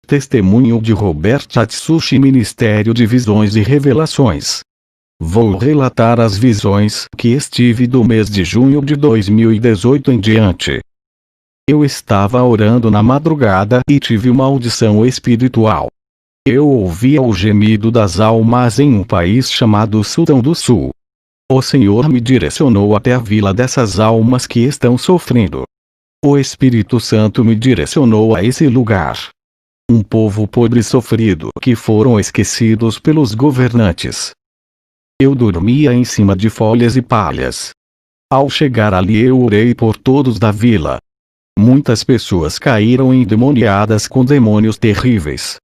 Testemunho de Robert Atsushi, Ministério de Visões e Revelações. Vou relatar as visões que estive do mês de junho de 2018 em diante. Eu estava orando na madrugada e tive uma audição espiritual. Eu ouvia o gemido das almas em um país chamado Sudão do Sul. O Senhor me direcionou até a vila dessas almas que estão sofrendo. O Espírito Santo me direcionou a esse lugar. Um povo pobre e sofrido que foram esquecidos pelos governantes. Eu dormia em cima de folhas e palhas. Ao chegar ali eu orei por todos da vila. Muitas pessoas caíram endemoniadas com demônios terríveis.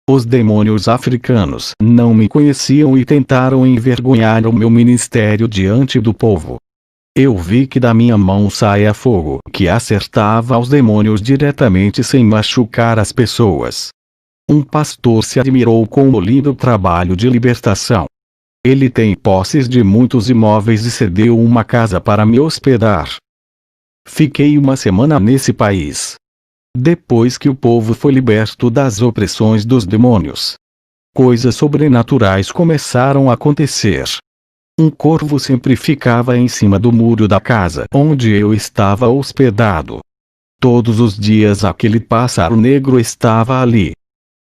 Os demônios africanos não me conheciam e tentaram envergonhar o meu ministério diante do povo. Eu vi que da minha mão saía fogo que acertava aos demônios diretamente sem machucar as pessoas. Um pastor se admirou com o lindo trabalho de libertação. Ele tem posses de muitos imóveis e cedeu uma casa para me hospedar. Fiquei uma semana nesse país. Depois que o povo foi liberto das opressões dos demônios, coisas sobrenaturais começaram a acontecer. Um corvo sempre ficava em cima do muro da casa onde eu estava hospedado. Todos os dias aquele pássaro negro estava ali.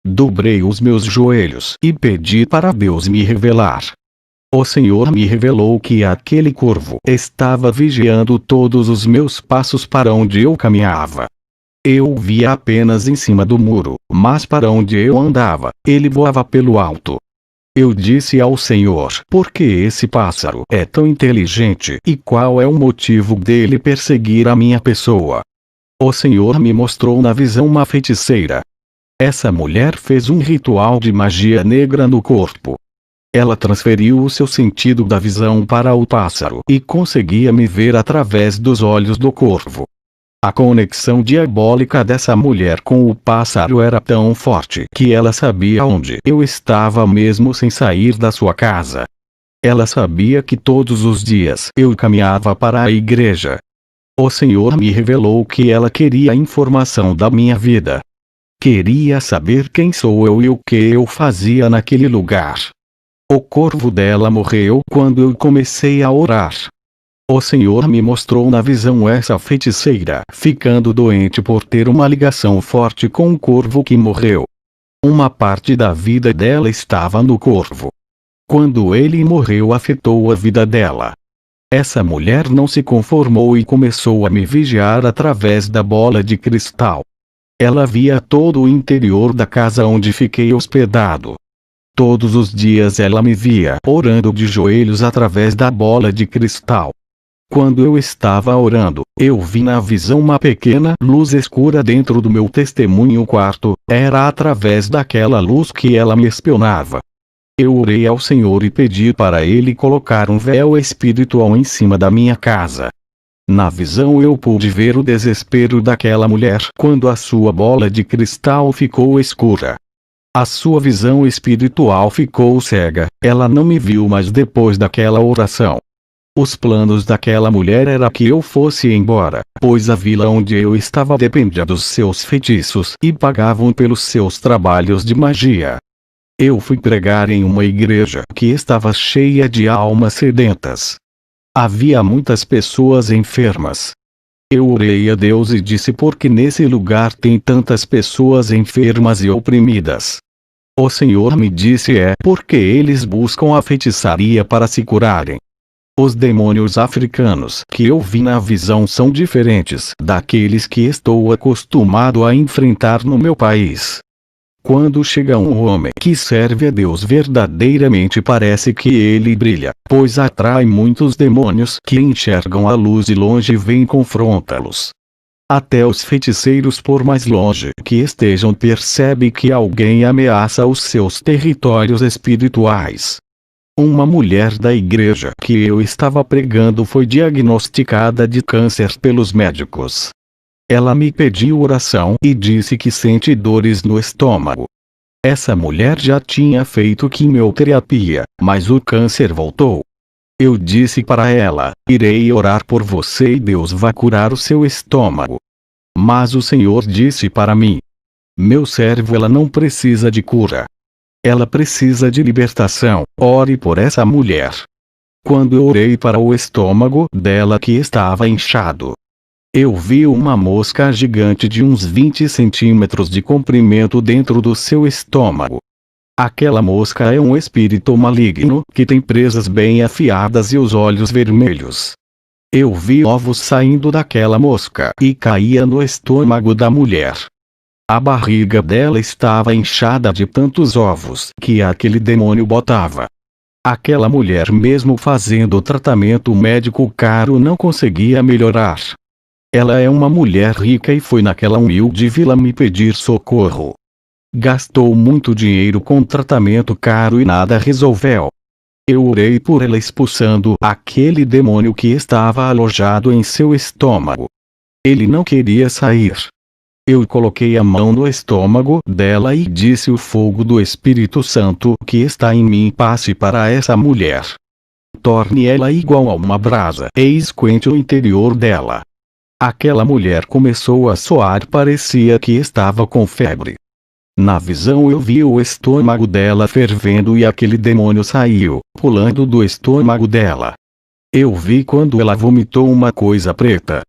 Dobrei os meus joelhos e pedi para Deus me revelar. O Senhor me revelou que aquele corvo estava vigiando todos os meus passos para onde eu caminhava. Eu o via apenas em cima do muro, mas para onde eu andava, ele voava pelo alto. Eu disse ao Senhor: por que esse pássaro é tão inteligente e qual é o motivo dele perseguir a minha pessoa? O Senhor me mostrou na visão uma feiticeira. Essa mulher fez um ritual de magia negra no corpo. Ela transferiu o seu sentido da visão para o pássaro e conseguia me ver através dos olhos do corvo. A conexão diabólica dessa mulher com o pássaro era tão forte que ela sabia onde eu estava mesmo sem sair da sua casa. Ela sabia que todos os dias eu caminhava para a igreja. O Senhor me revelou que ela queria informação da minha vida. Queria saber quem sou eu e o que eu fazia naquele lugar. O corvo dela morreu quando eu comecei a orar. O Senhor me mostrou na visão essa feiticeira ficando doente por ter uma ligação forte com o corvo que morreu. Uma parte da vida dela estava no corvo. Quando ele morreu, afetou a vida dela. Essa mulher não se conformou e começou a me vigiar através da bola de cristal. Ela via todo o interior da casa onde fiquei hospedado. Todos os dias ela me via orando de joelhos através da bola de cristal. Quando eu estava orando, eu vi na visão uma pequena luz escura dentro do meu testemunho quarto. Era através daquela luz que ela me espionava. Eu orei ao Senhor e pedi para Ele colocar um véu espiritual em cima da minha casa. Na visão eu pude ver o desespero daquela mulher quando a sua bola de cristal ficou escura. A sua visão espiritual ficou cega. Ela não me viu mais depois daquela oração. Os planos daquela mulher era que eu fosse embora, pois a vila onde eu estava dependia dos seus feitiços e pagavam pelos seus trabalhos de magia. Eu fui pregar em uma igreja que estava cheia de almas sedentas. Havia muitas pessoas enfermas. Eu orei a Deus e disse: por que nesse lugar tem tantas pessoas enfermas e oprimidas? O Senhor me disse: porque eles buscam a feitiçaria para se curarem. Os demônios africanos que eu vi na visão são diferentes daqueles que estou acostumado a enfrentar no meu país. Quando chega um homem que serve a Deus verdadeiramente, parece que ele brilha, pois atrai muitos demônios que enxergam a luz de longe e vêm confrontá-los. Até os feiticeiros, por mais longe que estejam, percebem que alguém ameaça os seus territórios espirituais. Uma mulher da igreja que eu estava pregando foi diagnosticada de câncer pelos médicos. Ela me pediu oração e disse que sente dores no estômago. Essa mulher já tinha feito quimioterapia, mas o câncer voltou. Eu disse para ela: irei orar por você e Deus vai curar o seu estômago. Mas o Senhor disse para mim: Meu servo, ela não precisa de cura. Ela precisa de libertação. Ore por essa mulher. Quando eu orei para o estômago dela que estava inchado, eu vi uma mosca gigante de uns 20 centímetros de comprimento dentro do seu estômago. Aquela mosca é um espírito maligno que tem presas bem afiadas e os olhos vermelhos. Eu vi ovos saindo daquela mosca e caía no estômago da mulher. A barriga dela estava inchada de tantos ovos que aquele demônio botava. Aquela mulher, mesmo fazendo tratamento médico caro, não conseguia melhorar. Ela é uma mulher rica e foi naquela humilde vila me pedir socorro. Gastou muito dinheiro com tratamento caro e nada resolveu. Eu orei por ela expulsando aquele demônio que estava alojado em seu estômago. Ele não queria sair. Eu coloquei a mão no estômago dela e disse: o fogo do Espírito Santo que está em mim passe para essa mulher. Torne ela igual a uma brasa e esquente o interior dela. Aquela mulher começou a suar, parecia que estava com febre. Na visão eu vi o estômago dela fervendo e aquele demônio saiu, pulando do estômago dela. Eu vi quando ela vomitou uma coisa preta.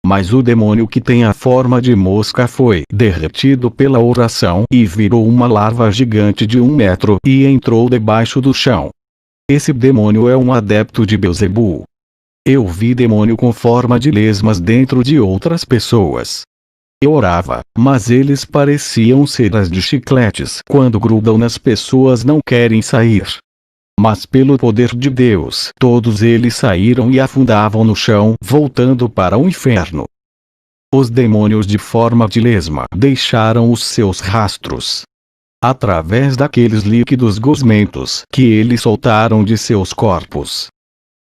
Mas o demônio que tem a forma de mosca foi derretido pela oração e virou uma larva gigante de 1 metro e entrou debaixo do chão. Esse demônio é um adepto de Belzebu. Eu vi demônio com forma de lesmas dentro de outras pessoas. Eu orava, mas eles pareciam ceras de chicletes. Quando grudam nas pessoas não querem sair. Mas pelo poder de Deus, todos eles saíram e afundavam no chão, voltando para o inferno. Os demônios de forma de lesma deixaram os seus rastros. Através daqueles líquidos gosmentos que eles soltaram de seus corpos.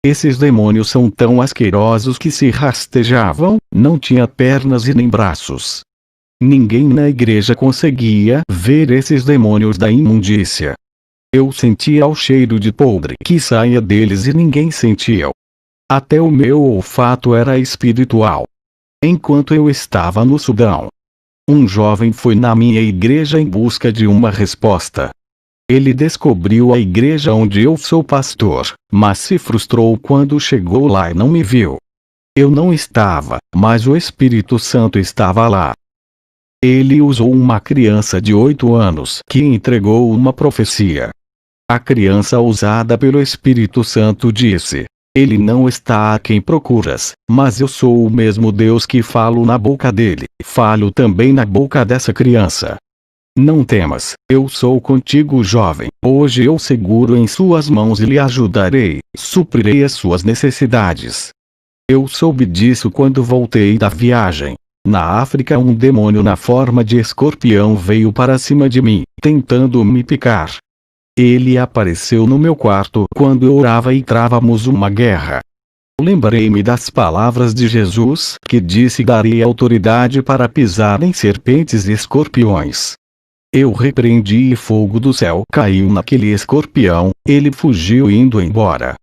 Esses demônios são tão asquerosos que se rastejavam, não tinha pernas e nem braços. Ninguém na igreja conseguia ver esses demônios da imundícia. Eu sentia o cheiro de podre que saía deles e ninguém sentia. Até o meu olfato era espiritual. Enquanto eu estava no Sudão, um jovem foi na minha igreja em busca de uma resposta. Ele descobriu a igreja onde eu sou pastor, mas se frustrou quando chegou lá e não me viu. Eu não estava, mas o Espírito Santo estava lá. Ele usou uma criança de 8 anos que entregou uma profecia. A criança usada pelo Espírito Santo disse: ele não está a quem procuras, mas eu sou o mesmo Deus que falo na boca dele, falo também na boca dessa criança. Não temas, eu sou contigo, jovem. Hoje eu seguro em suas mãos e lhe ajudarei, suprirei as suas necessidades. Eu soube disso quando voltei da viagem. Na África, um demônio na forma de escorpião veio para cima de mim, tentando me picar. Ele apareceu no meu quarto quando eu orava e trávamos uma guerra. Lembrei-me das palavras de Jesus, que disse: darei autoridade para pisar em serpentes e escorpiões. Eu repreendi e fogo do céu caiu naquele escorpião, ele fugiu indo embora.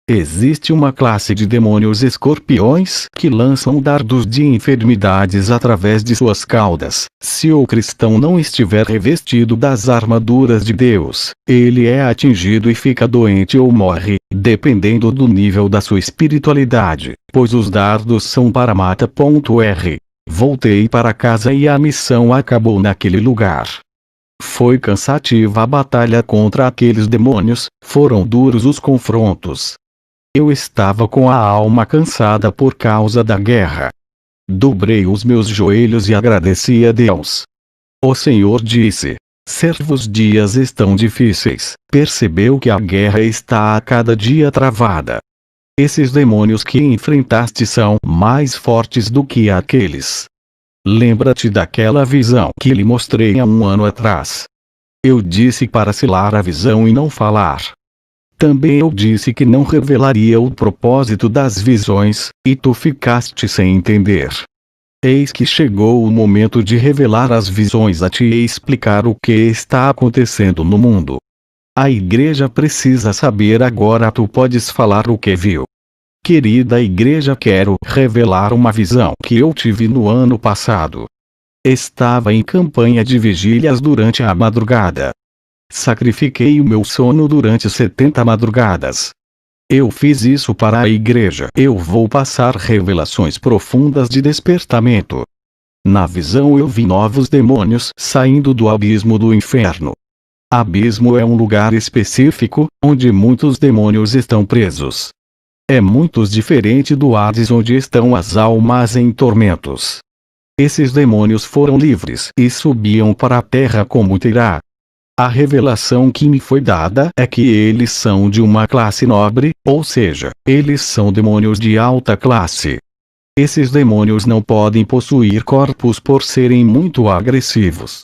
Existe uma classe de demônios escorpiões que lançam dardos de enfermidades através de suas caudas. Se o cristão não estiver revestido das armaduras de Deus, ele é atingido e fica doente ou morre, dependendo do nível da sua espiritualidade, pois os dardos são para mata.r. Voltei para casa e a missão acabou naquele lugar. Foi cansativa a batalha contra aqueles demônios, foram duros os confrontos. Eu estava com a alma cansada por causa da guerra. Dobrei os meus joelhos e agradeci a Deus. O Senhor disse: certos dias estão difíceis. Percebeu que a guerra está a cada dia travada. Esses demônios que enfrentaste são mais fortes do que aqueles. Lembra-te daquela visão que lhe mostrei há 1 ano atrás. Eu disse para selar a visão e não falar. Também eu disse que não revelaria o propósito das visões, e tu ficaste sem entender. Eis que chegou o momento de revelar as visões a ti e explicar o que está acontecendo no mundo. A igreja precisa saber agora. Tu podes falar o que viu. Querida igreja, quero revelar uma visão que eu tive no ano passado. Estava em campanha de vigílias durante a madrugada. Sacrifiquei o meu sono durante 70 madrugadas. Eu fiz isso para a igreja. Eu vou passar revelações profundas de despertamento. Na visão eu vi novos demônios saindo do abismo do inferno. Abismo é um lugar específico, onde muitos demônios estão presos. É muito diferente do Hades, onde estão as almas em tormentos. Esses demônios foram livres e subiam para a terra como terá. A revelação que me foi dada é que eles são de uma classe nobre, ou seja, eles são demônios de alta classe. Esses demônios não podem possuir corpos por serem muito agressivos.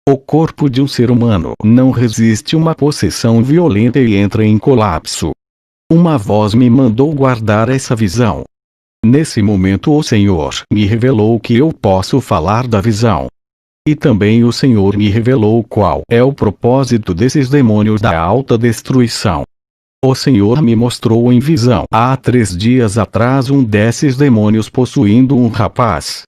O corpo de um ser humano não resiste uma possessão violenta e entra em colapso. Uma voz me mandou guardar essa visão. Nesse momento o Senhor me revelou que eu posso falar da visão. E também o Senhor me revelou qual é o propósito desses demônios da alta destruição. O Senhor me mostrou em visão há 3 dias atrás um desses demônios possuindo um rapaz.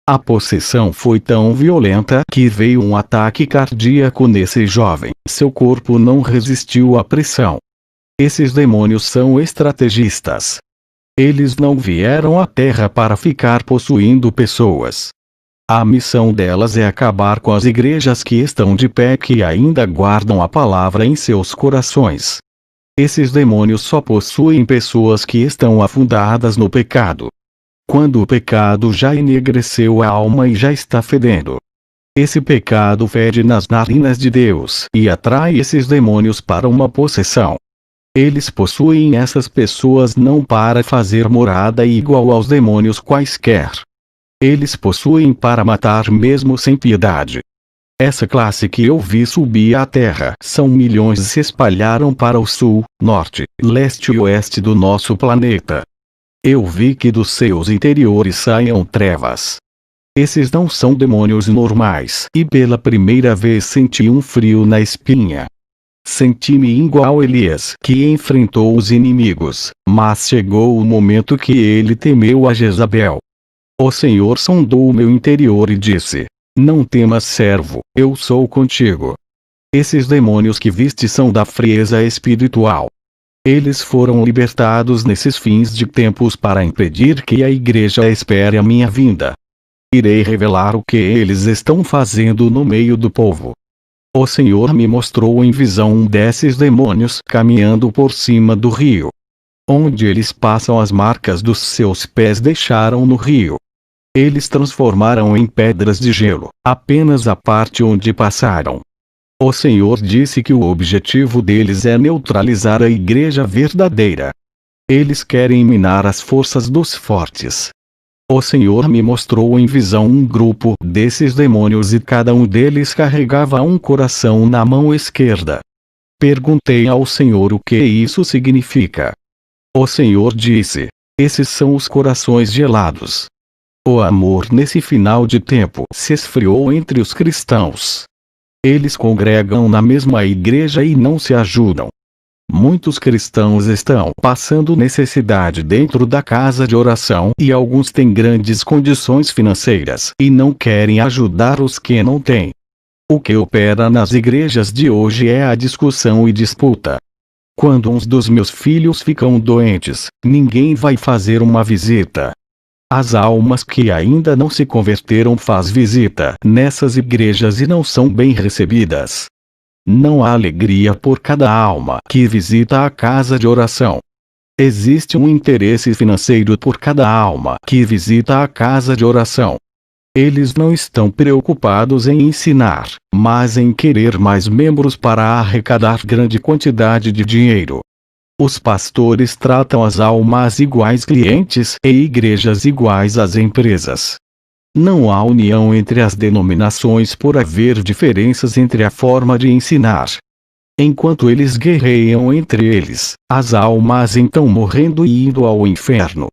A possessão foi tão violenta que veio um ataque cardíaco nesse jovem. Seu corpo não resistiu à pressão. Esses demônios são estrategistas. Eles não vieram à Terra para ficar possuindo pessoas. A missão delas é acabar com as igrejas que estão de pé, que ainda guardam a palavra em seus corações. Esses demônios só possuem pessoas que estão afundadas no pecado. Quando o pecado já enegreceu a alma e já está fedendo. Esse pecado fede nas narinas de Deus e atrai esses demônios para uma possessão. Eles possuem essas pessoas não para fazer morada igual aos demônios quaisquer. Eles possuem para matar mesmo sem piedade. Essa classe que eu vi subir à terra são milhões e se espalharam para o sul, norte, leste e oeste do nosso planeta. Eu vi que dos seus interiores saíam trevas. Esses não são demônios normais e pela primeira vez senti um frio na espinha. Senti-me igual Elias, que enfrentou os inimigos, mas chegou o momento que ele temeu a Jezabel. O Senhor sondou o meu interior e disse: Não temas, servo, eu sou contigo. Esses demônios que viste são da frieza espiritual. Eles foram libertados nesses fins de tempos para impedir que a igreja espere a minha vinda. Irei revelar o que eles estão fazendo no meio do povo. O Senhor me mostrou em visão um desses demônios caminhando por cima do rio. Onde eles passam, as marcas dos seus pés deixaram no rio. Eles transformaram em pedras de gelo apenas a parte onde passaram. O Senhor disse que o objetivo deles é neutralizar a igreja verdadeira. Eles querem minar as forças dos fortes. O Senhor me mostrou em visão um grupo desses demônios e cada um deles carregava um coração na mão esquerda. Perguntei ao Senhor o que isso significa. O Senhor disse: Esses são os corações gelados. O amor nesse final de tempo se esfriou entre os cristãos. Eles congregam na mesma igreja e não se ajudam. Muitos cristãos estão passando necessidade dentro da casa de oração e alguns têm grandes condições financeiras e não querem ajudar os que não têm. O que opera nas igrejas de hoje é a discussão e disputa. Quando uns dos meus filhos ficam doentes, ninguém vai fazer uma visita. As almas que ainda não se converteram faz visita nessas igrejas e não são bem recebidas. Não há alegria por cada alma que visita a casa de oração. Existe um interesse financeiro por cada alma que visita a casa de oração. Eles não estão preocupados em ensinar, mas em querer mais membros para arrecadar grande quantidade de dinheiro. Os pastores tratam as almas iguais clientes e igrejas iguais às empresas. Não há união entre as denominações por haver diferenças entre a forma de ensinar. Enquanto eles guerreiam entre eles, as almas estão morrendo e indo ao inferno.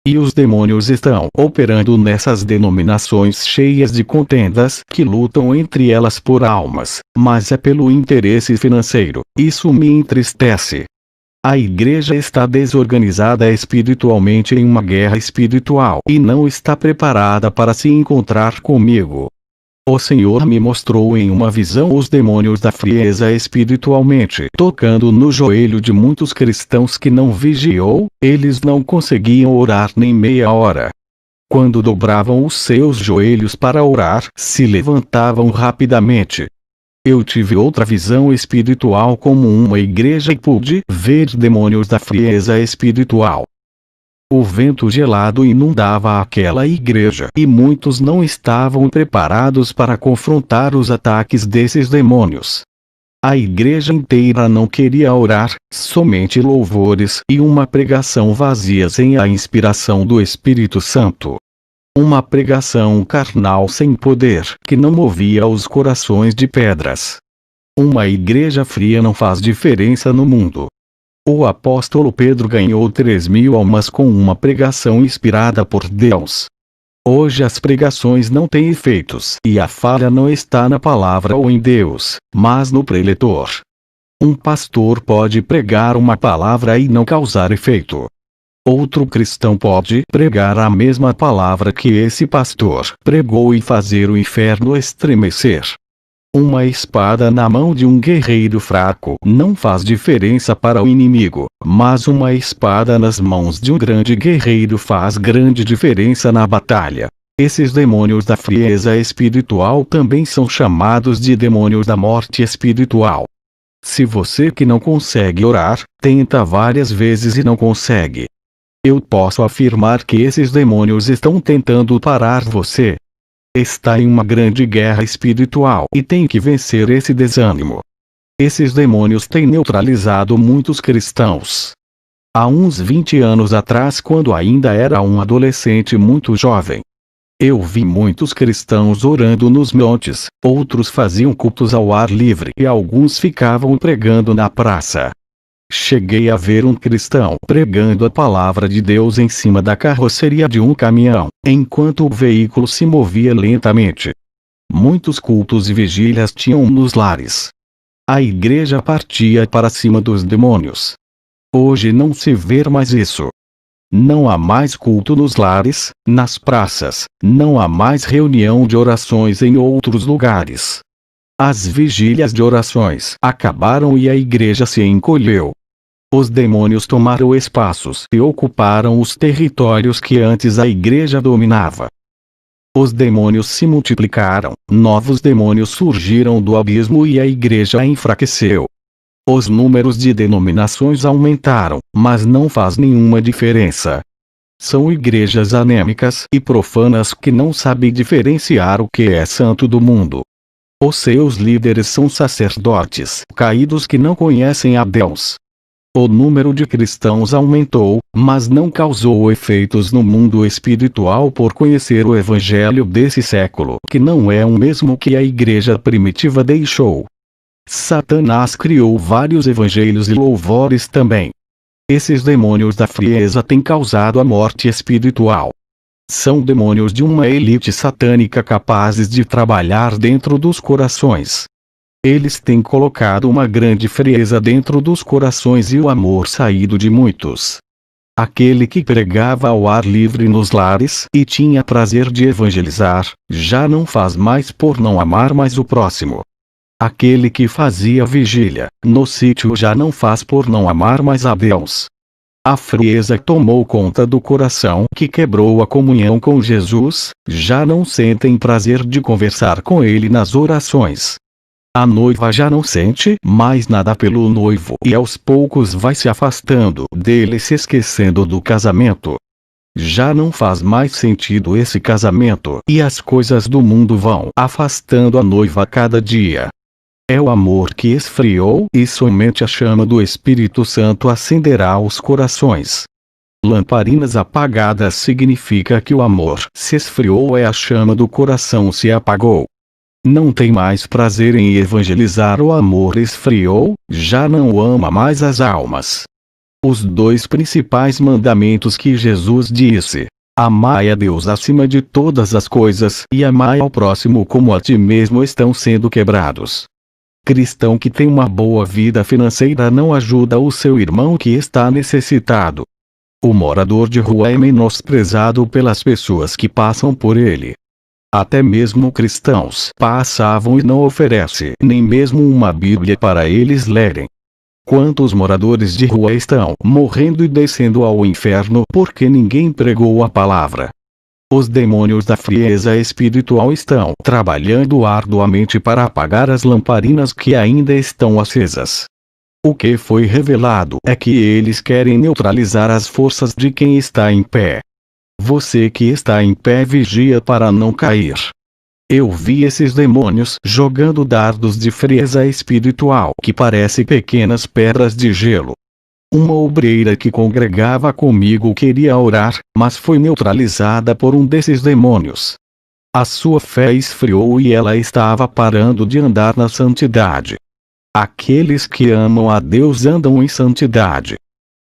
E os demônios estão operando nessas denominações cheias de contendas que lutam entre elas por almas, mas é pelo interesse financeiro. Isso me entristece. A igreja está desorganizada espiritualmente em uma guerra espiritual e não está preparada para se encontrar comigo. O Senhor me mostrou em uma visão os demônios da frieza espiritualmente tocando no joelho de muitos cristãos que não vigiou, eles não conseguiam orar nem meia hora. Quando dobravam os seus joelhos para orar, se levantavam rapidamente. Eu tive outra visão espiritual como uma igreja e pude ver demônios da frieza espiritual. O vento gelado inundava aquela igreja e muitos não estavam preparados para confrontar os ataques desses demônios. A igreja inteira não queria orar, somente louvores e uma pregação vazia sem a inspiração do Espírito Santo. Uma pregação carnal sem poder que não movia os corações de pedras. Uma igreja fria não faz diferença no mundo. O apóstolo Pedro ganhou 3.000 almas com uma pregação inspirada por Deus. Hoje as pregações não têm efeitos e a falha não está na palavra ou em Deus, mas no preletor. Um pastor pode pregar uma palavra e não causar efeito. Outro cristão pode pregar a mesma palavra que esse pastor pregou e fazer o inferno estremecer. Uma espada na mão de um guerreiro fraco não faz diferença para o inimigo, mas uma espada nas mãos de um grande guerreiro faz grande diferença na batalha. Esses demônios da frieza espiritual também são chamados de demônios da morte espiritual. Se você que não consegue orar, tenta várias vezes e não consegue. Eu posso afirmar que esses demônios estão tentando parar você. Está em uma grande guerra espiritual e tem que vencer esse desânimo. Esses demônios têm neutralizado muitos cristãos. Há uns 20 anos atrás, quando ainda era um adolescente muito jovem, eu vi muitos cristãos orando nos montes, outros faziam cultos ao ar livre e alguns ficavam pregando na praça. Cheguei a ver um cristão pregando a palavra de Deus em cima da carroceria de um caminhão, enquanto o veículo se movia lentamente. Muitos cultos e vigílias tinham nos lares. A igreja partia para cima dos demônios. Hoje não se vê mais isso. Não há mais culto nos lares, nas praças, não há mais reunião de orações em outros lugares. As vigílias de orações acabaram e a igreja se encolheu. Os demônios tomaram espaços e ocuparam os territórios que antes a igreja dominava. Os demônios se multiplicaram, novos demônios surgiram do abismo e a igreja enfraqueceu. Os números de denominações aumentaram, mas não faz nenhuma diferença. São igrejas anêmicas e profanas que não sabem diferenciar o que é santo do mundo. Os seus líderes são sacerdotes caídos que não conhecem a Deus. O número de cristãos aumentou, mas não causou efeitos no mundo espiritual por conhecer o evangelho desse século, que não é o mesmo que a igreja primitiva deixou. Satanás criou vários evangelhos e louvores também. Esses demônios da frieza têm causado a morte espiritual. São demônios de uma elite satânica capazes de trabalhar dentro dos corações. Eles têm colocado uma grande frieza dentro dos corações e o amor saído de muitos. Aquele que pregava ao ar livre nos lares e tinha prazer de evangelizar, já não faz mais por não amar mais o próximo. Aquele que fazia vigília no sítio já não faz por não amar mais a Deus. A frieza tomou conta do coração que quebrou a comunhão com Jesus, já não sentem prazer de conversar com ele nas orações. A noiva já não sente mais nada pelo noivo e aos poucos vai se afastando dele, se esquecendo do casamento. Já não faz mais sentido esse casamento e as coisas do mundo vão afastando a noiva a cada dia. É o amor que esfriou e somente a chama do Espírito Santo acenderá os corações. Lamparinas apagadas significa que o amor se esfriou, a chama do coração se apagou. Não tem mais prazer em evangelizar, o amor esfriou, já não ama mais as almas. Os dois principais mandamentos que Jesus disse: amai a Deus acima de todas as coisas e amai ao próximo como a ti mesmo, estão sendo quebrados. Cristão que tem uma boa vida financeira não ajuda o seu irmão que está necessitado. O morador de rua é menosprezado pelas pessoas que passam por ele. Até mesmo cristãos passavam e não oferece nem mesmo uma Bíblia para eles lerem. Quantos moradores de rua estão morrendo e descendo ao inferno porque ninguém pregou a palavra? Os demônios da frieza espiritual estão trabalhando arduamente para apagar as lamparinas que ainda estão acesas. O que foi revelado é que eles querem neutralizar as forças de quem está em pé. Você que está em pé vigia para não cair. Eu vi esses demônios jogando dardos de frieza espiritual que parecem pequenas pedras de gelo. Uma obreira que congregava comigo queria orar, mas foi neutralizada por um desses demônios. A sua fé esfriou e ela estava parando de andar na santidade. Aqueles que amam a Deus andam em santidade.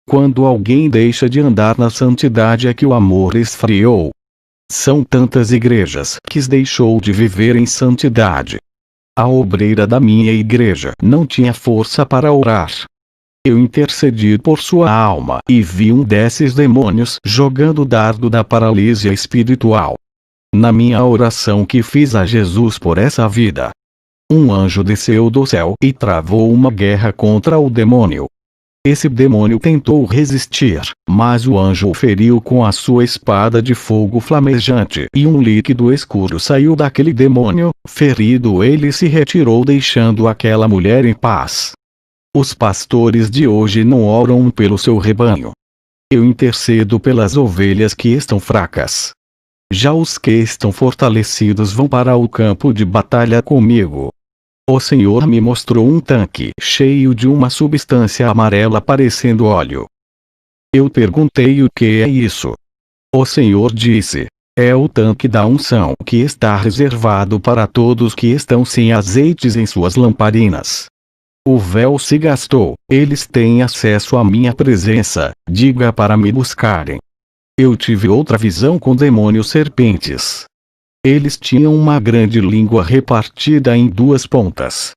Quando alguém deixa de andar na santidade é que o amor esfriou. São tantas igrejas que deixou de viver em santidade. A obreira da minha igreja não tinha força para orar. Eu intercedi por sua alma e vi um desses demônios jogando o dardo da paralisia espiritual. Na minha oração que fiz a Jesus por essa vida, um anjo desceu do céu e travou uma guerra contra o demônio. Esse demônio tentou resistir, mas o anjo o feriu com a sua espada de fogo flamejante e um líquido escuro saiu daquele demônio. Ferido, ele se retirou deixando aquela mulher em paz. Os pastores de hoje não oram pelo seu rebanho. Eu intercedo pelas ovelhas que estão fracas. Já os que estão fortalecidos vão para o campo de batalha comigo. O Senhor me mostrou um tanque cheio de uma substância amarela parecendo óleo. Eu perguntei o que é isso. O Senhor disse: é o tanque da unção que está reservado para todos que estão sem azeites em suas lamparinas. O véu se gastou, eles têm acesso à minha presença, diga para me buscarem. Eu tive outra visão com demônios serpentes. Eles tinham uma grande língua repartida em duas pontas.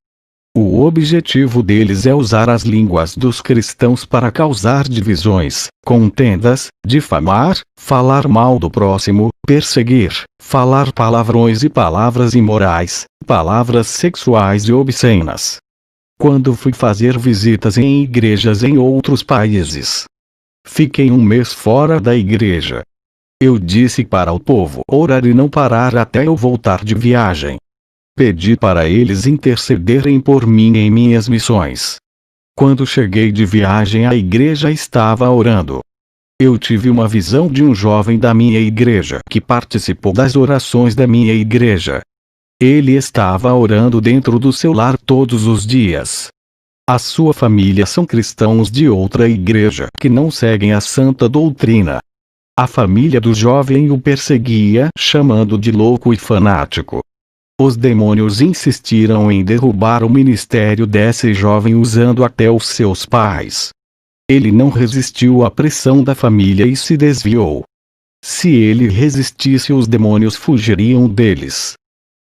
O objetivo deles é usar as línguas dos cristãos para causar divisões, contendas, difamar, falar mal do próximo, perseguir, falar palavrões e palavras imorais, palavras sexuais e obscenas. Quando fui fazer visitas em igrejas em outros países, fiquei um mês fora da igreja. Eu disse para o povo orar e não parar até eu voltar de viagem. Pedi para eles intercederem por mim em minhas missões. Quando cheguei de viagem, a igreja estava orando. Eu tive uma visão de um jovem da minha igreja que participou das orações da minha igreja. Ele estava orando dentro do seu lar todos os dias. A sua família são cristãos de outra igreja que não seguem a santa doutrina. A família do jovem o perseguia, chamando de louco e fanático. Os demônios insistiram em derrubar o ministério desse jovem usando até os seus pais. Ele não resistiu à pressão da família e se desviou. Se ele resistisse, os demônios fugiriam deles.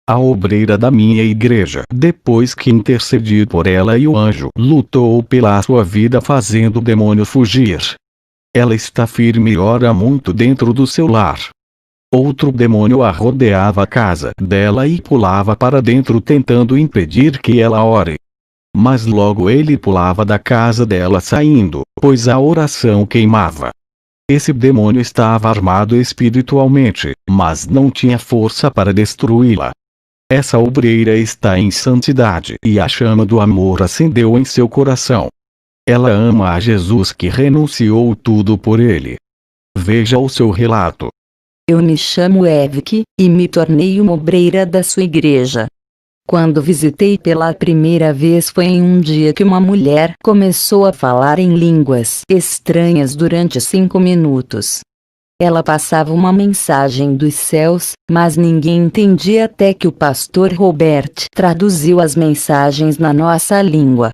A obreira da minha igreja, depois que intercedi por ela e o anjo lutou pela sua vida fazendo o demônio fugir. Ela está firme e ora muito dentro do seu lar. Outro demônio a rodeava a casa dela e pulava para dentro tentando impedir que ela ore. Mas logo ele pulava da casa dela saindo, pois a oração queimava. Esse demônio estava armado espiritualmente, mas não tinha força para destruí-la. Essa obreira está em santidade e a chama do amor acendeu em seu coração. Ela ama a Jesus que renunciou tudo por ele. Veja o seu relato. Eu me chamo Evike, e me tornei uma obreira da sua igreja. Quando visitei pela primeira vez foi em um dia que uma mulher começou a falar em línguas estranhas durante 5 minutos. Ela passava uma mensagem dos céus, mas ninguém entendia até que o pastor Robert traduziu as mensagens na nossa língua.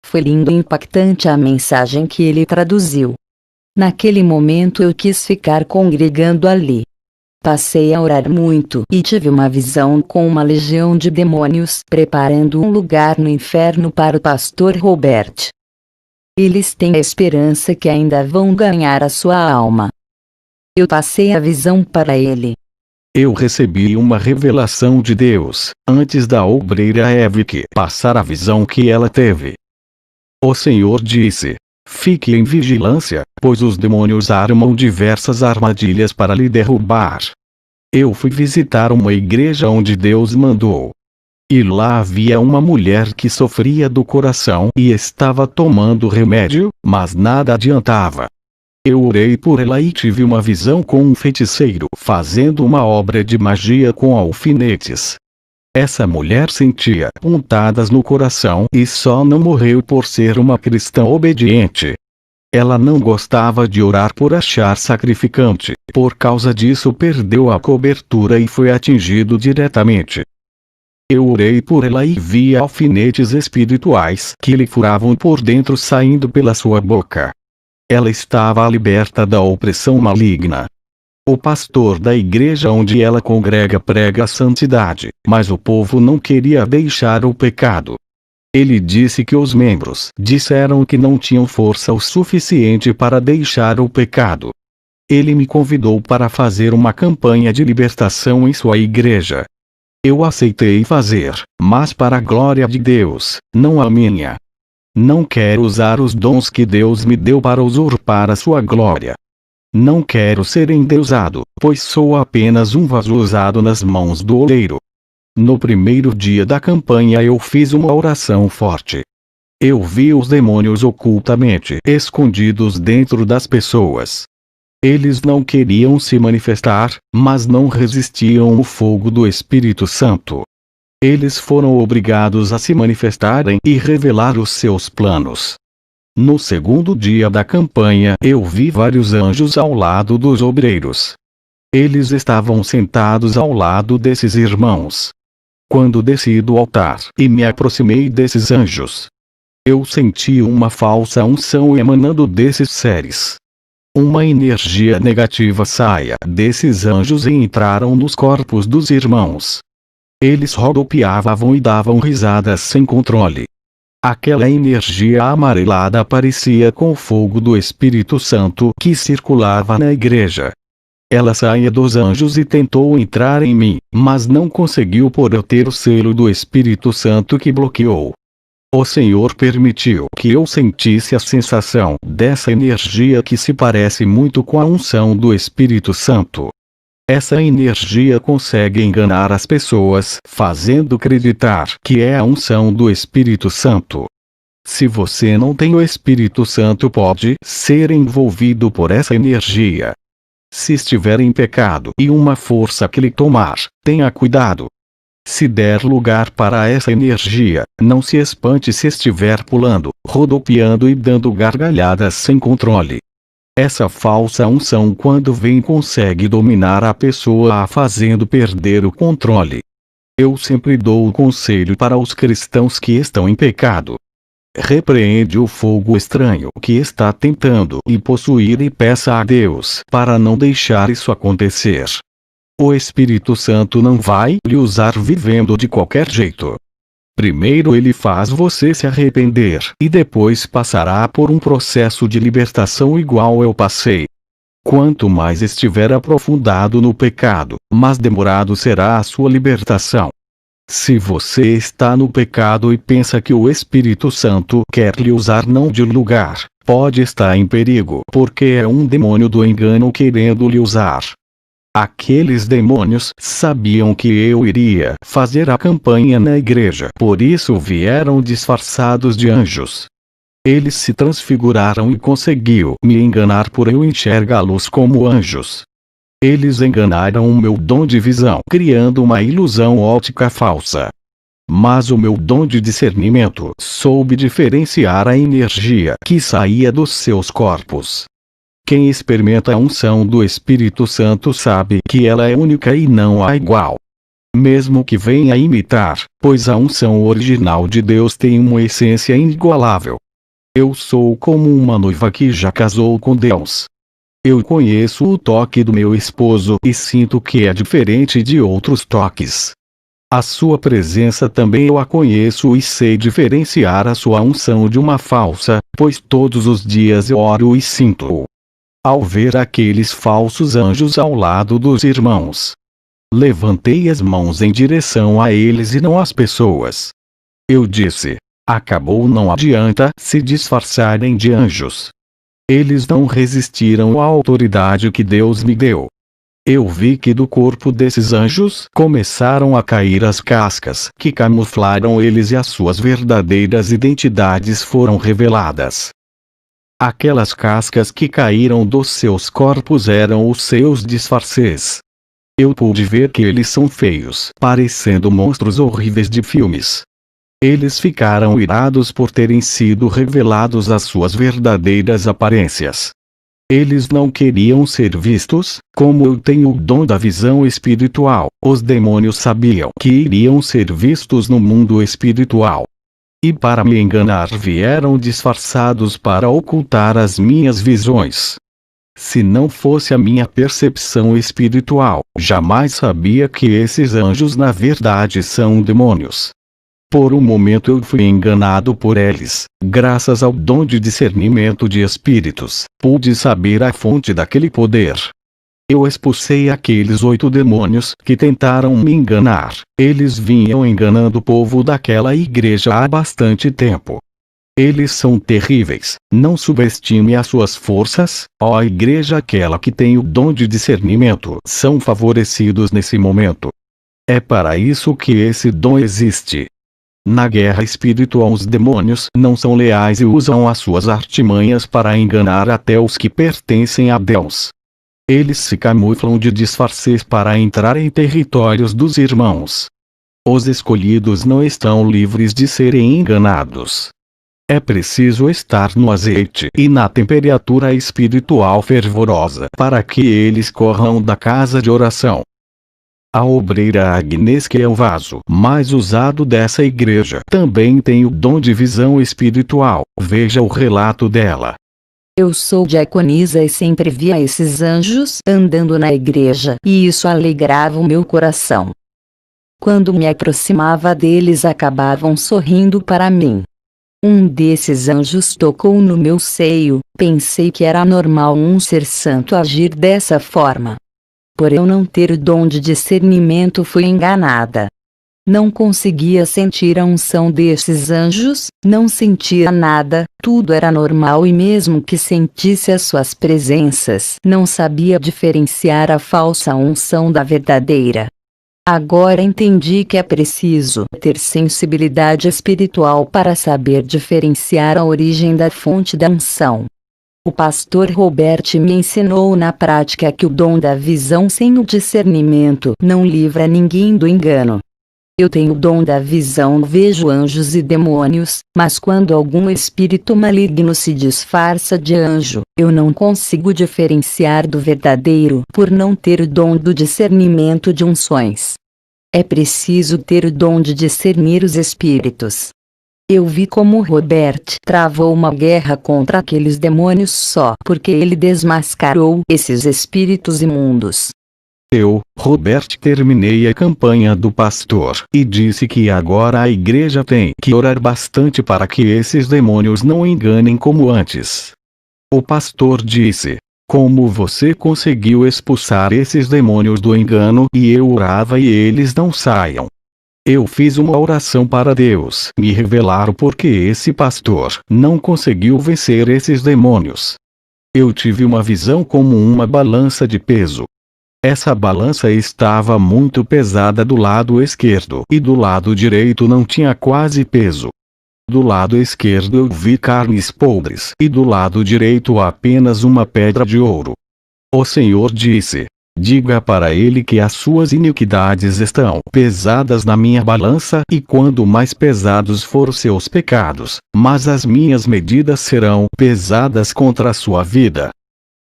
Foi lindo e impactante a mensagem que ele traduziu. Naquele momento eu quis ficar congregando ali. Passei a orar muito e tive uma visão com uma legião de demônios preparando um lugar no inferno para o pastor Robert. Eles têm a esperança que ainda vão ganhar a sua alma. Eu passei a visão para ele. Eu recebi uma revelação de Deus, antes da obreira Evike passar a visão que ela teve. O Senhor disse: fique em vigilância, pois os demônios armam diversas armadilhas para lhe derrubar. Eu fui visitar uma igreja onde Deus mandou. E lá havia uma mulher que sofria do coração e estava tomando remédio, mas nada adiantava. Eu orei por ela e tive uma visão com um feiticeiro fazendo uma obra de magia com alfinetes. Essa mulher sentia pontadas no coração e só não morreu por ser uma cristã obediente. Ela não gostava de orar por achar sacrificante, por causa disso perdeu a cobertura e foi atingido diretamente. Eu orei por ela e vi alfinetes espirituais que lhe furavam por dentro saindo pela sua boca. Ela estava liberta da opressão maligna. O pastor da igreja onde ela congrega prega a santidade, mas o povo não queria deixar o pecado. Ele disse que os membros disseram que não tinham força o suficiente para deixar o pecado. Ele me convidou para fazer uma campanha de libertação em sua igreja. Eu aceitei fazer, mas para a glória de Deus, não a minha. Não quero usar os dons que Deus me deu para usurpar a sua glória. Não quero ser endeusado, pois sou apenas um vaso usado nas mãos do oleiro. No primeiro dia da campanha eu fiz uma oração forte. Eu vi os demônios ocultamente escondidos dentro das pessoas. Eles não queriam se manifestar, mas não resistiam ao fogo do Espírito Santo. Eles foram obrigados a se manifestarem e revelar os seus planos. No segundo dia da campanha eu vi vários anjos ao lado dos obreiros. Eles estavam sentados ao lado desses irmãos. Quando desci do altar e me aproximei desses anjos, eu senti uma falsa unção emanando desses seres. Uma energia negativa saía desses anjos e entraram nos corpos dos irmãos. Eles rodopiavam e davam risadas sem controle. Aquela energia amarelada parecia com o fogo do Espírito Santo que circulava na igreja. Ela saía dos anjos e tentou entrar em mim, mas não conseguiu por eu ter o selo do Espírito Santo que bloqueou. O Senhor permitiu que eu sentisse a sensação dessa energia que se parece muito com a unção do Espírito Santo. Essa energia consegue enganar as pessoas, fazendo acreditar que é a unção do Espírito Santo. Se você não tem o Espírito Santo, pode ser envolvido por essa energia. Se estiver em pecado e uma força que lhe tomar, tenha cuidado. Se der lugar para essa energia, não se espante se estiver pulando, rodopiando e dando gargalhadas sem controle. Essa falsa unção, quando vem, consegue dominar a pessoa, a fazendo perder o controle. Eu sempre dou o conselho para os cristãos que estão em pecado. Repreende o fogo estranho que está tentando lhe possuir e peça a Deus para não deixar isso acontecer. O Espírito Santo não vai lhe usar vivendo de qualquer jeito. Primeiro ele faz você se arrepender e depois passará por um processo de libertação igual eu passei. Quanto mais estiver aprofundado no pecado, mais demorado será a sua libertação. Se você está no pecado e pensa que o Espírito Santo quer lhe usar não de lugar, pode estar em perigo, porque é um demônio do engano querendo lhe usar. Aqueles demônios sabiam que eu iria fazer a campanha na igreja, por isso vieram disfarçados de anjos. Eles se transfiguraram e conseguiu me enganar por eu enxergá-los como anjos. Eles enganaram o meu dom de visão, criando uma ilusão óptica falsa. Mas o meu dom de discernimento soube diferenciar a energia que saía dos seus corpos. Quem experimenta a unção do Espírito Santo sabe que ela é única e não há igual. Mesmo que venha imitar, pois a unção original de Deus tem uma essência inigualável. Eu sou como uma noiva que já casou com Deus. Eu conheço o toque do meu esposo e sinto que é diferente de outros toques. A sua presença também eu a conheço e sei diferenciar a sua unção de uma falsa, pois todos os dias eu oro e sinto-o. Ao ver aqueles falsos anjos ao lado dos irmãos, Levantei as mãos em direção a eles e não às pessoas. Eu disse: acabou, não adianta se disfarçarem de anjos. Eles não resistiram à autoridade que Deus me deu. Eu vi que do corpo desses anjos começaram a cair as cascas que camuflaram eles e as suas verdadeiras identidades foram reveladas. Aquelas cascas que caíram dos seus corpos eram os seus disfarces. Eu pude ver que eles são feios, parecendo monstros horríveis de filmes. Eles ficaram irados por terem sido revelados as suas verdadeiras aparências. Eles não queriam ser vistos, como eu tenho o dom da visão espiritual. Os demônios sabiam que iriam ser vistos no mundo espiritual. E para me enganar vieram disfarçados para ocultar as minhas visões. Se não fosse a minha percepção espiritual, jamais sabia que esses anjos na verdade são demônios. Por um momento eu fui enganado por eles. Graças ao dom de discernimento de espíritos, pude saber a fonte daquele poder. Eu expulsei aqueles 8 demônios que tentaram me enganar. Eles vinham enganando o povo daquela igreja há bastante tempo. Eles são terríveis. Não subestime as suas forças, ó igreja. Aquela que tem o dom de discernimento são favorecidos nesse momento. É para isso que esse dom existe. Na guerra espiritual os demônios não são leais e usam as suas artimanhas para enganar até os que pertencem a Deus. Eles se camuflam de disfarces para entrar em territórios dos irmãos. Os escolhidos não estão livres de serem enganados. É preciso estar no azeite e na temperatura espiritual fervorosa para que eles corram da casa de oração. A obreira Agnes, que é o vaso mais usado dessa igreja, também tem o dom de visão espiritual. Veja o relato dela. Eu sou diaconisa e sempre via esses anjos andando na igreja, e isso alegrava o meu coração. Quando me aproximava deles, acabavam sorrindo para mim. Um desses anjos tocou no meu seio. Pensei que era normal um ser santo agir dessa forma. Por eu não ter o dom de discernimento, fui enganada. Não conseguia sentir a unção desses anjos, não sentia nada, tudo era normal, e mesmo que sentisse as suas presenças, não sabia diferenciar a falsa unção da verdadeira. Agora entendi que é preciso ter sensibilidade espiritual para saber diferenciar a origem da fonte da unção. O pastor Robert me ensinou na prática que o dom da visão sem o discernimento não livra ninguém do engano. Eu tenho o dom da visão, vejo anjos e demônios, mas quando algum espírito maligno se disfarça de anjo, eu não consigo diferenciar do verdadeiro por não ter o dom do discernimento de unções. É preciso ter o dom de discernir os espíritos. Eu vi como Robert travou uma guerra contra aqueles demônios só porque ele desmascarou esses espíritos imundos. Eu, Robert, terminei a campanha do pastor e disse que agora a igreja tem que orar bastante para que esses demônios não enganem como antes. O pastor disse: como você conseguiu expulsar esses demônios do engano? E eu orava e eles não saiam. Eu fiz uma oração para Deus me revelar o porquê esse pastor não conseguiu vencer esses demônios. Eu tive uma visão como uma balança de peso. Essa balança estava muito pesada do lado esquerdo e do lado direito não tinha quase peso. Do lado esquerdo eu vi carnes podres e do lado direito apenas uma pedra de ouro. O Senhor disse: diga para ele que as suas iniquidades estão pesadas na minha balança, e quando mais pesados for os seus pecados, mas as minhas medidas serão pesadas contra a sua vida.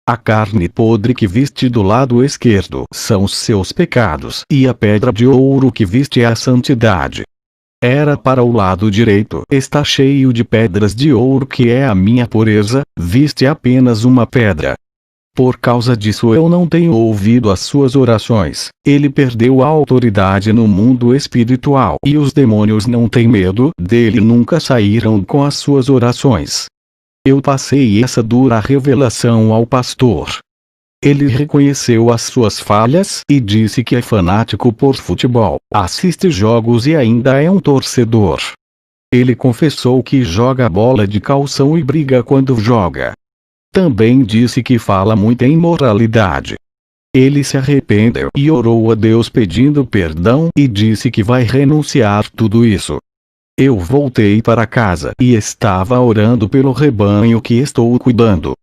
A carne podre que viste do lado esquerdo são os seus pecados, e a pedra de ouro que viste é a santidade. Era para o lado direito, está cheio de pedras de ouro, que é a minha pureza, viste apenas uma pedra. Por causa disso eu não tenho ouvido as suas orações. Ele perdeu a autoridade no mundo espiritual e os demônios não têm medo dele, nunca saíram com as suas orações. Eu passei essa dura revelação ao pastor. Ele reconheceu as suas falhas e disse que é fanático por futebol, assiste jogos e ainda é um torcedor. Ele confessou que joga bola de calção e briga quando joga. Também disse que fala muita imoralidade. Ele se arrependeu e orou a Deus pedindo perdão e disse que vai renunciar tudo isso. Eu voltei para casa e estava orando pelo rebanho que estou cuidando.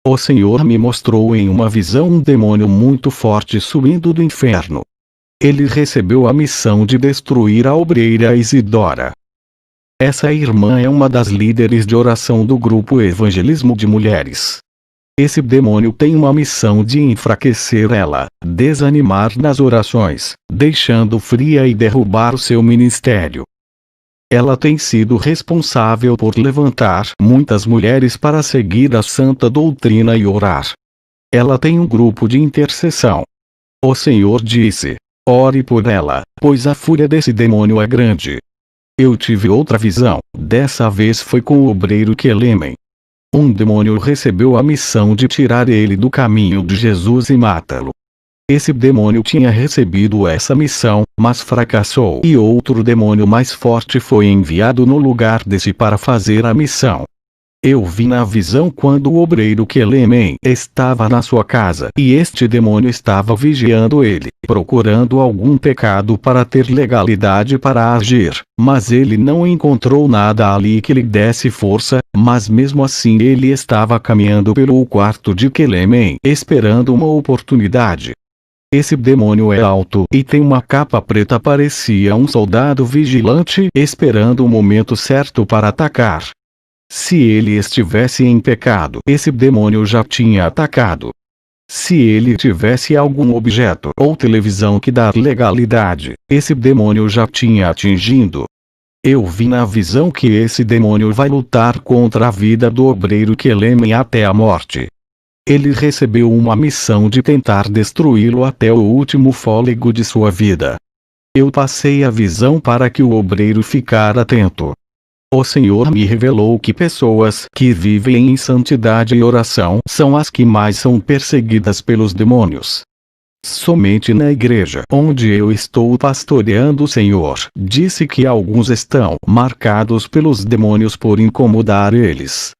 O Senhor me mostrou em uma visão um demônio muito forte subindo do inferno. Ele recebeu a missão de destruir a obreira Isidora. Essa irmã é uma das líderes de oração do grupo Evangelismo de Mulheres. Esse demônio tem uma missão de enfraquecer ela, desanimar nas orações, deixando fria e derrubar o seu ministério. Ela tem sido responsável por levantar muitas mulheres para seguir a santa doutrina e orar. Ela tem um grupo de intercessão. O Senhor disse: ore por ela, pois a fúria desse demônio é grande. Eu tive outra visão, dessa vez foi com o obreiro Quelemen. Um demônio recebeu a missão de tirar ele do caminho de Jesus e matá-lo. Esse demônio tinha recebido essa missão, mas fracassou e outro demônio mais forte foi enviado no lugar desse para fazer a missão. Eu vi na visão quando o obreiro Quelemen estava na sua casa e este demônio estava vigiando ele, procurando algum pecado para ter legalidade para agir, mas ele não encontrou nada ali que lhe desse força, mas mesmo assim ele estava caminhando pelo quarto de Quelemen esperando uma oportunidade. Esse demônio é alto e tem uma capa preta, parecia um soldado vigilante esperando o momento certo para atacar. Se ele estivesse em pecado, esse demônio já tinha atacado. Se ele tivesse algum objeto ou televisão que dar legalidade, esse demônio já tinha atingido. Eu vi na visão que esse demônio vai lutar contra a vida do obreiro Quelemen até a morte. Ele recebeu uma missão de tentar destruí-lo até o último fôlego de sua vida. Eu passei a visão para que o obreiro ficar atento. O Senhor me revelou que pessoas que vivem em santidade e oração são as que mais são perseguidas pelos demônios. Somente na igreja onde eu estou pastoreando, o Senhor disse que alguns estão marcados pelos demônios por incomodar eles.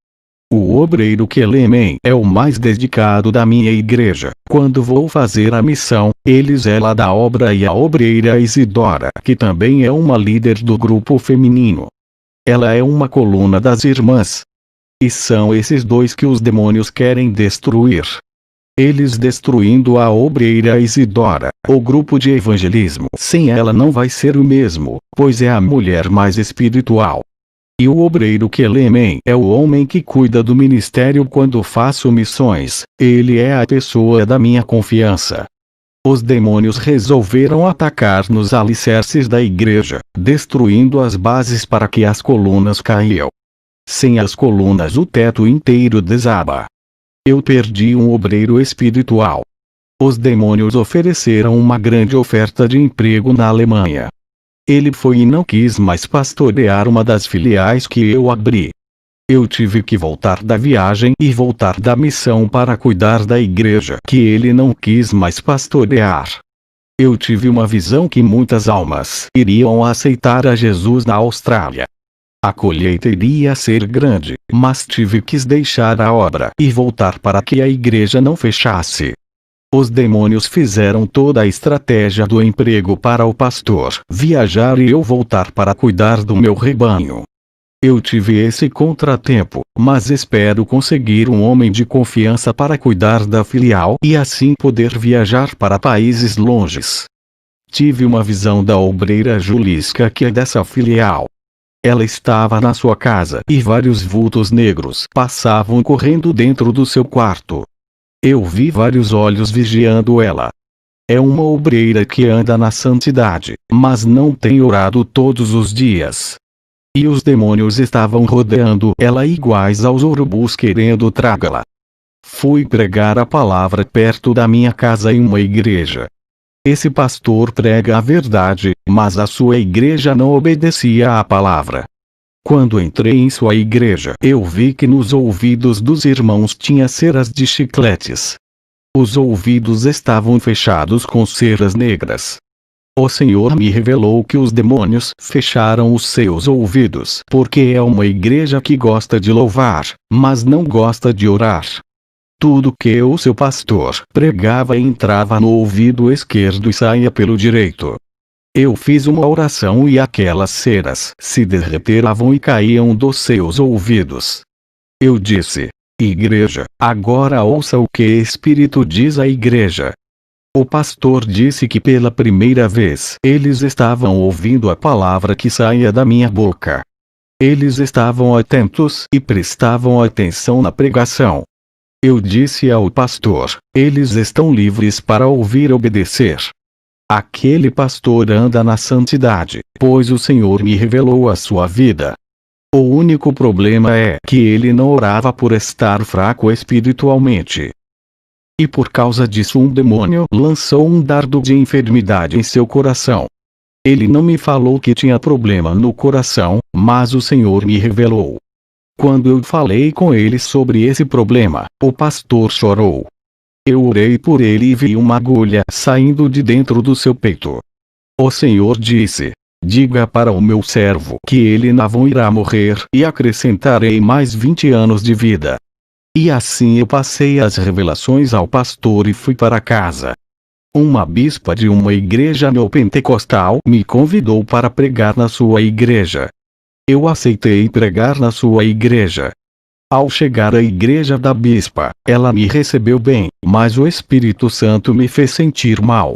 O obreiro Quelemen é o mais dedicado da minha igreja. Quando vou fazer a missão, ele zela da obra, e a obreira Isidora, que também é uma líder do grupo feminino. Ela é uma coluna das irmãs. E são esses dois que os demônios querem destruir. Eles destruindo a obreira Isidora, o grupo de evangelismo sem ela não vai ser o mesmo, pois é a mulher mais espiritual. E o obreiro Quelemen é o homem que cuida do ministério quando faço missões, ele é a pessoa da minha confiança. Os demônios resolveram atacar nos alicerces da igreja, destruindo as bases para que as colunas caiam. Sem as colunas o teto inteiro desaba. Eu perdi um obreiro espiritual. Os demônios ofereceram uma grande oferta de emprego na Alemanha. Ele foi e não quis mais pastorear uma das filiais que eu abri. Eu tive que voltar da viagem e voltar da missão para cuidar da igreja que ele não quis mais pastorear. Eu tive uma visão que muitas almas iriam aceitar a Jesus na Austrália. A colheita iria ser grande, mas tive que deixar a obra e voltar para que a igreja não fechasse. Os demônios fizeram toda a estratégia do emprego para o pastor viajar e eu voltar para cuidar do meu rebanho. Eu tive esse contratempo, mas espero conseguir um homem de confiança para cuidar da filial e assim poder viajar para países longes. Tive uma visão da obreira Julisca, que é dessa filial. Ela estava na sua casa e vários vultos negros passavam correndo dentro do seu quarto. Eu vi vários olhos vigiando ela. É uma obreira que anda na santidade, mas não tem orado todos os dias. E os demônios estavam rodeando ela iguais aos urubus querendo tragá-la. Fui pregar a palavra perto da minha casa em uma igreja. Esse pastor prega a verdade, mas a sua igreja não obedecia à palavra. Quando entrei em sua igreja, eu vi que nos ouvidos dos irmãos tinha ceras de chicletes. Os ouvidos estavam fechados com ceras negras. O Senhor me revelou que os demônios fecharam os seus ouvidos porque é uma igreja que gosta de louvar, mas não gosta de orar. Tudo que o seu pastor pregava entrava no ouvido esquerdo e saía pelo direito. Eu fiz uma oração e aquelas ceras se derreteram e caíam dos seus ouvidos. Eu disse: Igreja, agora ouça o que o Espírito diz à igreja. O pastor disse que pela primeira vez eles estavam ouvindo a palavra que saía da minha boca. Eles estavam atentos e prestavam atenção na pregação. Eu disse ao pastor: eles estão livres para ouvir e obedecer. Aquele pastor anda na santidade, pois o Senhor me revelou a sua vida. O único problema é que ele não orava por estar fraco espiritualmente. E por causa disso um demônio lançou um dardo de enfermidade em seu coração. Ele não me falou que tinha problema no coração, mas o Senhor me revelou. Quando eu falei com ele sobre esse problema, o pastor chorou. Eu orei por ele e vi uma agulha saindo de dentro do seu peito. O Senhor disse: diga para o meu servo que ele não irá morrer e acrescentarei mais 20 anos de vida. E assim eu passei as revelações ao pastor e fui para casa. Uma bispa de uma igreja neopentecostal me convidou para pregar na sua igreja. Eu aceitei pregar na sua igreja. Ao chegar à igreja da bispa, ela me recebeu bem, mas o Espírito Santo me fez sentir mal.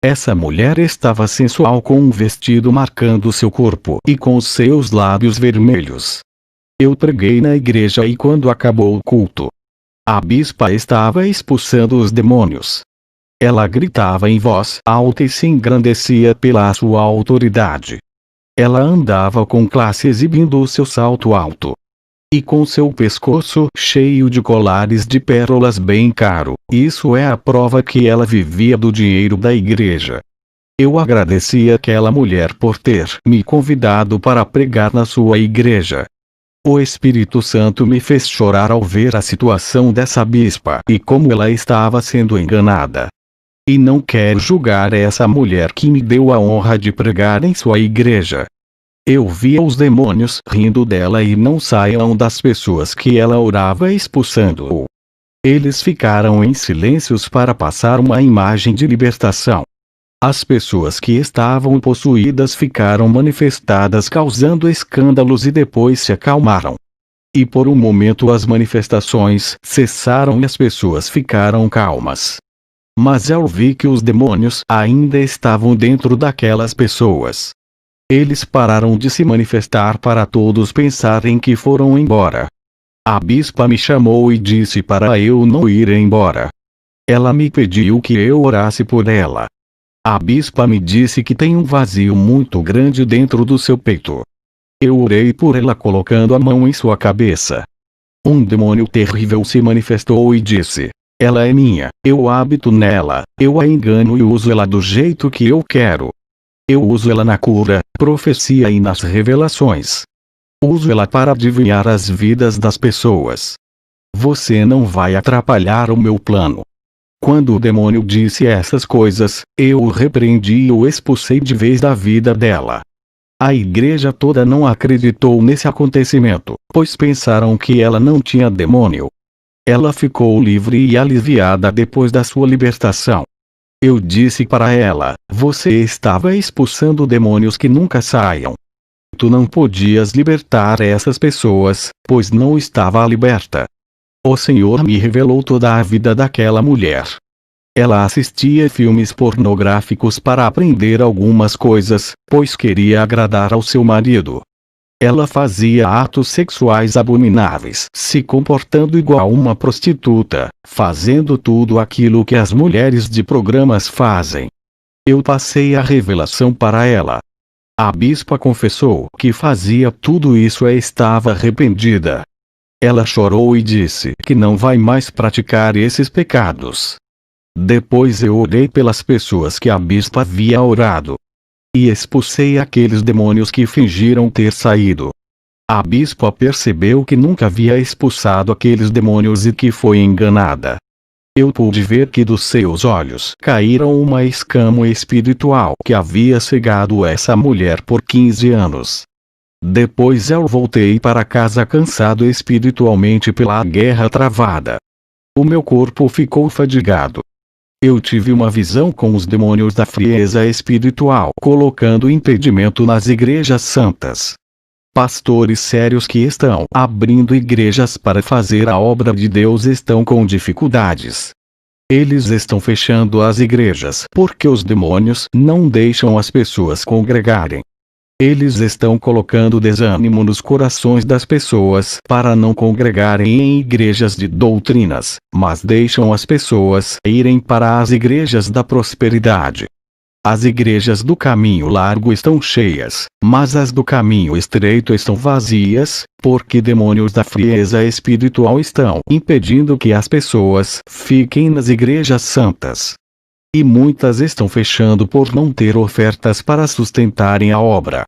Essa mulher estava sensual com um vestido marcando seu corpo e com os seus lábios vermelhos. Eu preguei na igreja e quando acabou o culto, a bispa estava expulsando os demônios. Ela gritava em voz alta e se engrandecia pela sua autoridade. Ela andava com classe exibindo o seu salto alto. E com seu pescoço cheio de colares de pérolas bem caro. Isso é a prova que ela vivia do dinheiro da igreja. Eu agradeci àquela mulher por ter me convidado para pregar na sua igreja. O Espírito Santo me fez chorar ao ver a situação dessa bispa e como ela estava sendo enganada. E não quero julgar essa mulher que me deu a honra de pregar em sua igreja. Eu via os demônios rindo dela e não saíam das pessoas que ela orava expulsando-o. Eles ficaram em silêncios para passar uma imagem de libertação. As pessoas que estavam possuídas ficaram manifestadas causando escândalos e depois se acalmaram. E por um momento as manifestações cessaram e as pessoas ficaram calmas. Mas eu vi que os demônios ainda estavam dentro daquelas pessoas. Eles pararam de se manifestar para todos pensarem que foram embora. A bispa me chamou e disse para eu não ir embora. Ela me pediu que eu orasse por ela. A bispa me disse que tem um vazio muito grande dentro do seu peito. Eu orei por ela colocando a mão em sua cabeça. Um demônio terrível se manifestou e disse: ela é minha, eu habito nela, eu a engano e uso ela do jeito que eu quero. Eu uso ela na cura, profecia e nas revelações. Uso ela para adivinhar as vidas das pessoas. Você não vai atrapalhar o meu plano. Quando o demônio disse essas coisas, eu o repreendi e o expulsei de vez da vida dela. A igreja toda não acreditou nesse acontecimento, pois pensaram que ela não tinha demônio. Ela ficou livre e aliviada depois da sua libertação. Eu disse para ela: você estava expulsando demônios que nunca saiam. Tu não podias libertar essas pessoas, pois não estava liberta. O Senhor me revelou toda a vida daquela mulher. Ela assistia filmes pornográficos para aprender algumas coisas, pois queria agradar ao seu marido. Ela fazia atos sexuais abomináveis, se comportando igual uma prostituta, fazendo tudo aquilo que as mulheres de programas fazem. Eu passei a revelação para ela. A bispa confessou que fazia tudo isso e estava arrependida. Ela chorou e disse que não vai mais praticar esses pecados. Depois eu orei pelas pessoas que a bispa havia orado. E expulsei aqueles demônios que fingiram ter saído. A bispa percebeu que nunca havia expulsado aqueles demônios e que foi enganada. Eu pude ver que dos seus olhos caíram uma escama espiritual que havia cegado essa mulher por 15 anos. Depois eu voltei para casa cansado espiritualmente pela guerra travada. O meu corpo ficou fadigado. Eu tive uma visão com os demônios da frieza espiritual colocando impedimento nas igrejas santas. Pastores sérios que estão abrindo igrejas para fazer a obra de Deus estão com dificuldades. Eles estão fechando as igrejas porque os demônios não deixam as pessoas congregarem. Eles estão colocando desânimo nos corações das pessoas para não congregarem em igrejas de doutrinas, mas deixam as pessoas irem para as igrejas da prosperidade. As igrejas do caminho largo estão cheias, mas as do caminho estreito estão vazias, porque demônios da frieza espiritual estão impedindo que as pessoas fiquem nas igrejas santas. E muitas estão fechando por não ter ofertas para sustentarem a obra.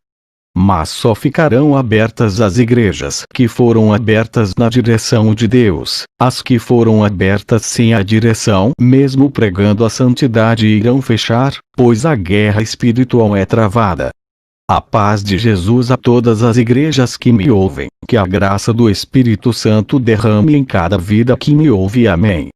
Mas só ficarão abertas as igrejas que foram abertas na direção de Deus. As que foram abertas sem a direção, mesmo pregando a santidade, irão fechar, pois a guerra espiritual é travada. A paz de Jesus a todas as igrejas que me ouvem, que a graça do Espírito Santo derrame em cada vida que me ouve. Amém.